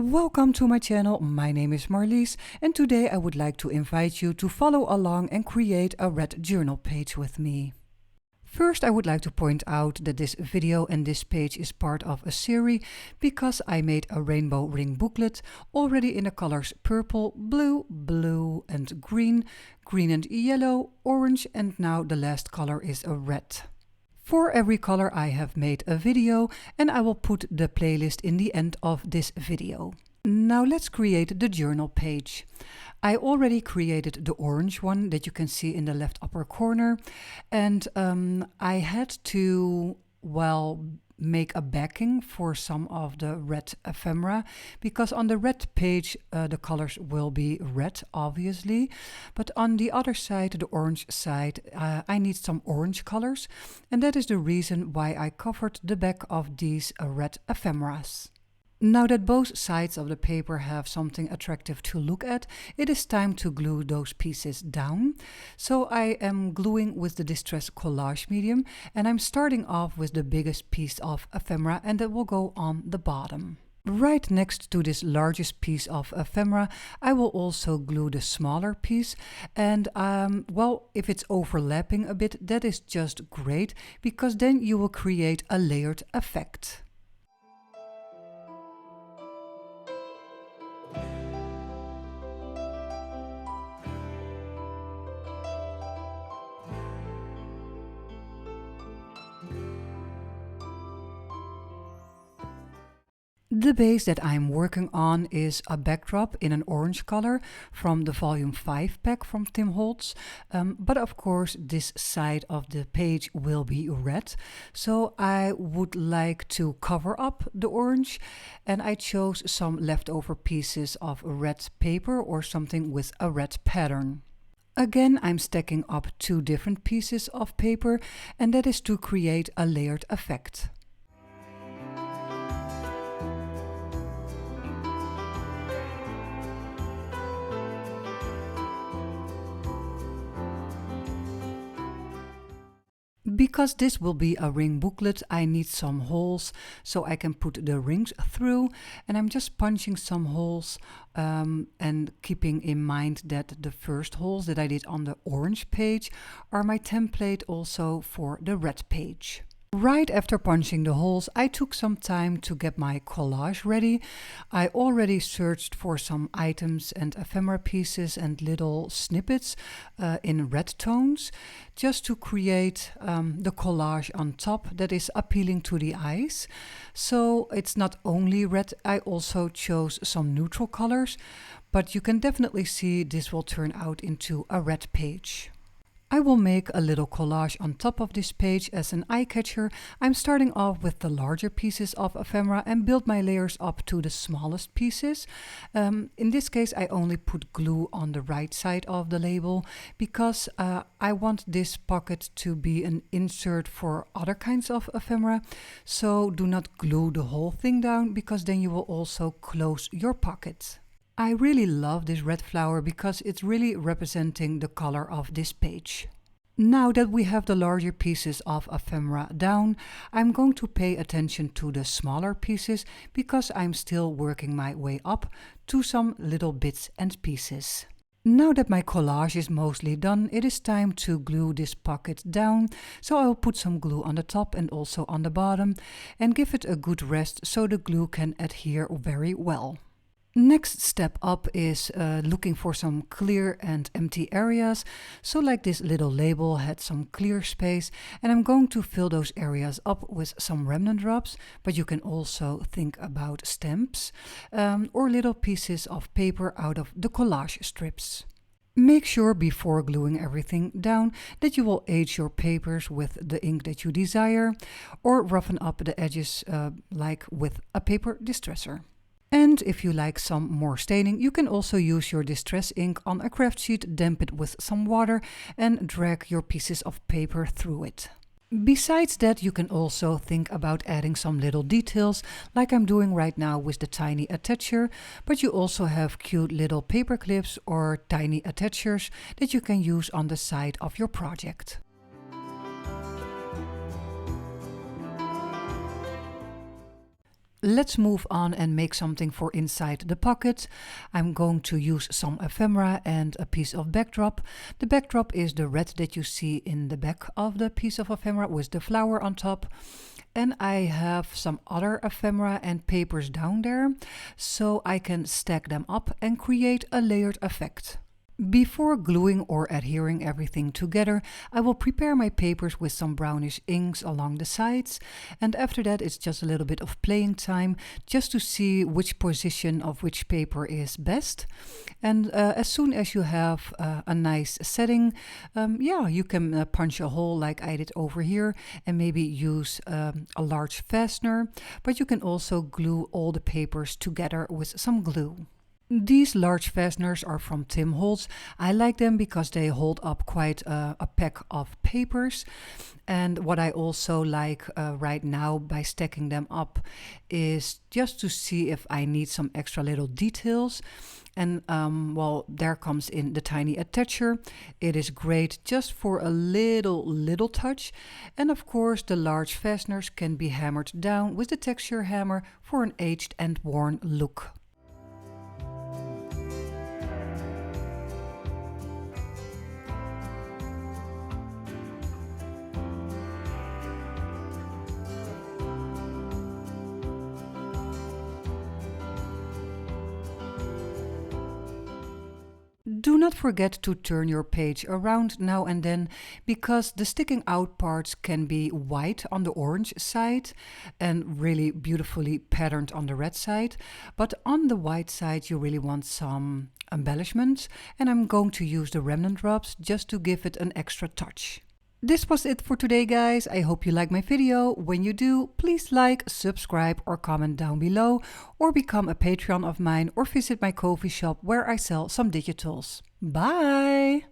Welcome to my channel. My name is Marlies and today I would like to invite you to follow along and create a red journal page with me. First, I would like to point out that this video and this page is part of a series because I made a rainbow ring booklet already in the colors purple, blue, blue and green, green and yellow, orange, and now the last color is a red. For every color I have made a video and I will put the playlist in the end of this video. Now let's create the journal page. I already created the orange one that you can see in the left upper corner, and I had to, make a backing for some of the red ephemera, because on the red page the colors will be red obviously, but on the other side, the orange side, I need some orange colors, and that is the reason why I covered the back of these red ephemeras. Now that both sides of the paper have something attractive to look at, it is time to glue those pieces down. So I am gluing with the Distress Collage medium, and I'm starting off with the biggest piece of ephemera, and that will go on the bottom. Right next to this largest piece of ephemera, I will also glue the smaller piece, and if it's overlapping a bit, that is just great, because then you will create a layered effect. The base that I'm working on is a backdrop in an orange color from the volume 5 pack from Holtz, but of course this side of the page will be red, so I would like to cover up the orange, and I chose some leftover pieces of red paper or something with a red pattern. Again, I'm stacking up two different pieces of paper, and that is to create a layered effect. Because this will be a ring booklet, I need some holes so I can put the rings through, and I'm just punching some holes and keeping in mind that the first holes that I did on the orange page are my template also for the red page. Right after punching the holes, I took some time to get my collage ready. I already searched for some items and ephemera pieces and little snippets in red tones, just to create the collage on top that is appealing to the eyes. So it's not only red, I also chose some neutral colors, but you can definitely see this will turn out into a red page. I will make a little collage on top of this page as an eye catcher. I'm starting off with the larger pieces of ephemera and build my layers up to the smallest pieces. In this case, I only put glue on the right side of the label because I want this pocket to be an insert for other kinds of ephemera. So do not glue the whole thing down, because then you will also close your pocket. I really love this red flower because it's really representing the color of this page. Now that we have the larger pieces of ephemera down, I'm going to pay attention to the smaller pieces because I'm still working my way up to some little bits and pieces. Now that my collage is mostly done, it is time to glue this pocket down, so I will put some glue on the top and also on the bottom and give it a good rest so the glue can adhere very well. Next step up is looking for some clear and empty areas. So like this little label had some clear space, and I'm going to fill those areas up with some remnant drops, but you can also think about stamps or little pieces of paper out of the collage strips. Make sure before gluing everything down that you will age your papers with the ink that you desire, or roughen up the edges like with a paper distresser. And if you like some more staining, you can also use your distress ink on a craft sheet, damp it with some water and drag your pieces of paper through it. Besides that, you can also think about adding some little details like I'm doing right now with the tiny attacher, but you also have cute little paper clips or tiny attachers that you can use on the side of your project. Let's move on and make something for inside the pocket. I'm going to use some ephemera and a piece of backdrop. The backdrop is the red that you see in the back of the piece of ephemera with the flower on top. And I have some other ephemera and papers down there, so I can stack them up and create a layered effect. Before gluing or adhering everything together, I will prepare my papers with some brownish inks along the sides, and after that it's just a little bit of playing time just to see which position of which paper is best. And as soon as you have a nice setting, you can punch a hole like I did over here and maybe use a large fastener, but you can also glue all the papers together with some glue. These large fasteners are from Holtz. I like them because they hold up quite a pack of papers. And what I also like right now by stacking them up is just to see if I need some extra little details. And well, there comes in the tiny attacher. It is great just for a little touch. And of course the large fasteners can be hammered down with the texture hammer for an aged and worn look. Do not forget to turn your page around now and then, because the sticking out parts can be white on the orange side and really beautifully patterned on the red side. But on the white side you really want some embellishments, and I'm going to use the Remnant rubs just to give it an extra touch. This was it for today, guys. I hope you liked my video. When you do, please like, subscribe or comment down below, or become a Patreon of mine, or visit my coffee shop where I sell some digitals. Bye!